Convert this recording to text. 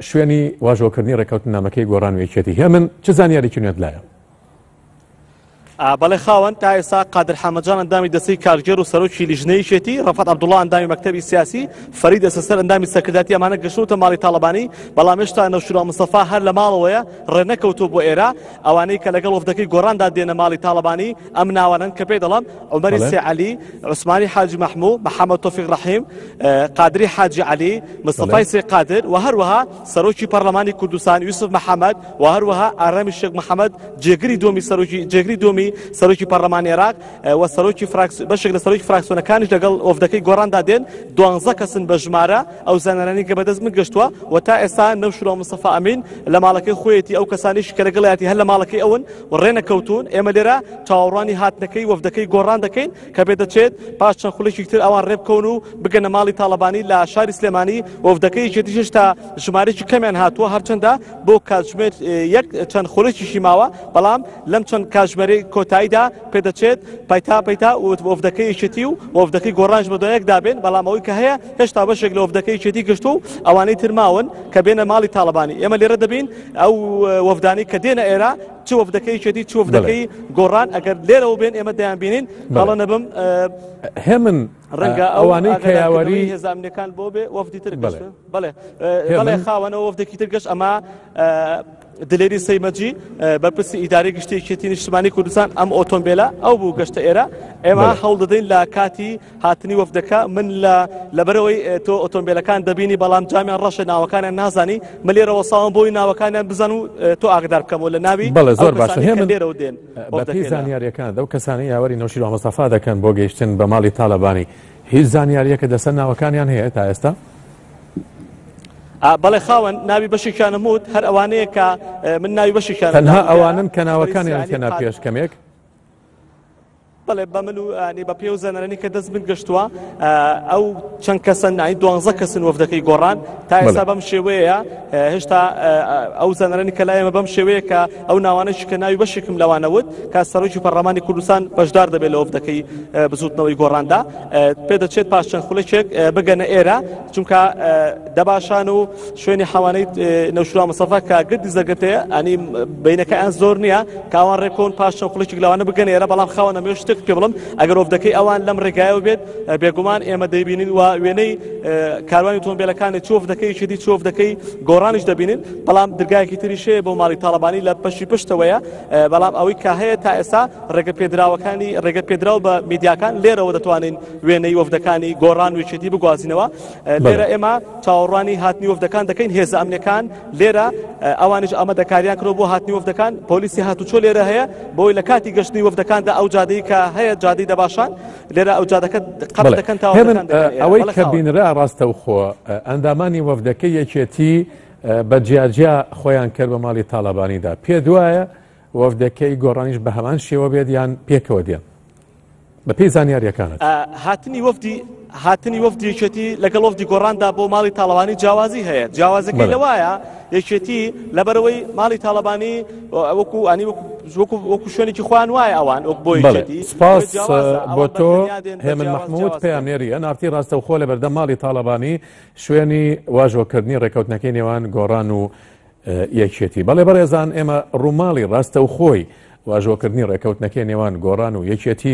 شوێنی واژۆکردنی ڕێکەوتنامەکەی گۆڕان و یەکێتی هەیە. من چ زانیاریی نوێت لایە؟ بەڵێ خاوەن تا ئێستا قادر حەمەدجان ئەندامی دەستەی کارگەر و سەرۆکی لیژنەیەکێتی، ڕەفەت عەبدوڵڵا ئەندامی مەکتەبی سیاسی، فەرید ئەسەسەر ئەندامی سەرکردایەتی ئەمانە گەشتوتە ماڵی تاڵەبانی، بەڵام هێشتا نەوشیروان مستەفا هەر لە ماڵەوەیە ڕێنەکەوتووە بۆ ئێرە. ئەوانەی کە لەگەڵ وەفدەکەی گۆڕاندا دێنە ماڵی تاڵەبانی ئەم ناوانن کە پێی دەڵێم عومەری سێعەلی، عوسمانی حاجی مەحموود، محەممەد تۆفیق ڕەحیم، قادری حاجی عەلی، مستەفای سێ قادر و هەروەها سەرۆکی پەرلەمانی کوردستان یوسف محەممەد و هەروەها ئارامی شێخ محەممەد جێگری دومی سەرۆکی پەرلەمانی عێراق و سەرۆکی بەشێک لە سەرۆکی فراکسیۆنەکانیش لەگەڵ وەفدەکەی گۆڕاندا دێن. 12 کەسن بە ژمارە ئەو زانایانی کە بەدەست من گەشتووە و تا ئێستا نەوشیروان مستەفا ئەمین لە ماڵەکەی خۆیەتی ئەو کەسانیش کە لەگەڵایەتی هەر لە ماڵەکەی ئەون و ڕێنەکەوتون. ئێمە لێرە چاوەڕوانی هاتنەکەی وەفدەکەی گۆڕان دەکەین کە پێدەچێت پاش چەند خولێکی تر ئەوان ڕێبکەون و بگەنە ماڵی تاڵەبانی لە شاری سلێمانی. وەفدەکەی یەکێتیش تا ژمارەی کەمیان هاتووە، هەرچەندە بۆ کاتژمێر یەک چەند خولێکیشی ماوە، بەڵام لەم چەند کاتژمێرەی کۆتاییدا پێدەچێت پەیتا وەفدەکەی یەکێتی و وەفدەکەی گۆڕانش بە دوایەک دابێن. بەڵام ئەوەی کە هەیە هێشتا بەشێک لە وەفدەکەی یەکێتی گەشتووە و ئەوانەی تر ماون کە بێنە ماڵی تاڵەبانی. ئێمە لێرە دەبین ئەو وەفدانی کە دێنە ئێرە چ وەفدەکەی یەکێتی چ وەفدەکەی گۆڕان ئەگەر لێرەوە بێن ئێمە دەیان بینین. بەڵێ نەبم هێمن ڕەنگە ئەوانەی کە یاوەری هێزانەکان بۆ بێ وەفدی تر گەشت. بەڵێ خاوەنەوە وەفدێکی تر گەشت. ئەمە دلێری سەیمەجی بەرپرسی ئیدارەی گشتی یەکێتی نیشتمانی کوردستان ئەم ئۆتۆمبیلە ئەو بوو گەشتە ئێرە. ئێمە هەوڵ دەدەین لە کاتی هاتنی وەفدەکە من لەبەرەوەی تۆ ئۆتۆمبیلەکان دەبینی بەڵام جامیان ڕەشە ناوەکانیان نازانی، من لێرەوە ساڵم بۆی ناوەکانیان بزان و تۆ ئاگدار بکەمەوە لە ناوی. بەڵێ زۆر باشە. هێمن بەپی زانیاریەکان ئەو کەسانی یاوەری نەوشیروان مستەفا دەکەن بۆ گەیشتن بە ماڵی تاڵەبانی، هیچ زانیاریەکە دەسەر ناوەکانیان هەیە تا ئێستا؟ بەڵێ خاوەن ناوی بەشێکیان نەموت، هەر ئەوانەیە کە من ناوی بەشێکیان تەنها ئەوانن کە ناوەکانیان تێنا پێشکەمێک. بەڵێ بە من و بە پێ و زەنەرەنی کە دەست من گەشتووە ئەو چەند کەسن 12 کەسن وەفدەکەی گۆڕان تا ئێستا بەم شێوەیە. هێشتا ئەو زەنەرەنی کە لایەمە بەم شێوەیە کە ئەو ناوانەش کە ناوی بەشێکم لەوانەوت کە سەرۆکی پەرلەمانی کوردستان بەشدار دەبێت لە وەفدەکەی بزوتنەوەی گۆڕاندا. پێدەچێت پاش چەند خولێکێک بگەنە ئێرە، چونکە دەباشان و شوێنی حەوانەی نەوشیروان مستەفا کە گردی زەرگەتەیە ئەنی بینەکەیان زۆر نییە کاوان ڕێکۆن پاش چەند خولێکێک لەوانە بگەنە ئێرە. بەڵام خاوەنە مێ شتێک پێ بڵم ئەگەر وەفدەکەی ئەوان لەم ڕێگایەوە بێت بێگومان ئێمە دەیبینین و وێنەی کاروانی ئۆتۆمبیلەکانی چ وەفدەکەی یەکێتی چ وەفدەکەی گۆڕانیش دەبینین. بەڵام دەرگایەکی تریش هەیە بۆ ماڵی تاڵەبانی لە پشتی پشتەوەیە. بەڵام ئەوەی کە هەیە تا ئێستا ڕێگە پێدراوە بە میدیاکان لێرەوە دەتوانین وێنەی وەفدەکانی گۆڕان و یەکێتی بگوازینەوە. لێرە ئێمە چاوەڕوانی هاتنی وەفدەکان دەکەین. هێزە ئەمنیەکان لێرە ئەوانش ئامادەکاریان کردووە بۆ هاتنی وەفدەکان. پۆلیسی هاتوچۆ لێرە هەیە بۆی لە کاتی گەشتنی وەفدەکاندا ئەو جادەی کە هەیە جادەی دەباشان لێرە ئەو جادەکە قەت دەکەن تاوەکان. ئەوەی کە بینرا ڕاستەوخۆ ئەندامانی وەفدەکەی یەکێتی بە جیاجیا خۆیان کرد بە ماڵی تاڵەبانیدا، پێ دوایە وەفدەکەی گۆڕانیش بە هەمان شێوە بێت یان پێکەوە دێن بە پێی زانیاریەکانت؟ هاتنی وەفدی یەکێتی لەگەڵ وەفدی گۆڕاندا بۆ ماڵی تاڵەبانی جیاوازی هەیە. جیاوازەکەی لەوایە یەکێتی لەبەرەوەی ماڵی تاڵەبانی وەکو شوێنێکی خوان وایە ئەوان بۆ یەکێتی. سپاس بۆ تۆ هێمن مەحموود پەیامنێریە نارتی ڕاستەوخۆ لەبەردەم ماڵی تاڵەبانی شوێنی واژۆکردنی ڕێکەوتنەکەی نێوان گۆڕان و یەکێتی. بەڵێ بەڕێزان ئێمە ڕووماڵی ڕاستەوخۆی واژۆکردنی ڕێکەوتنەکەی نێوان گۆڕان و یەکێتی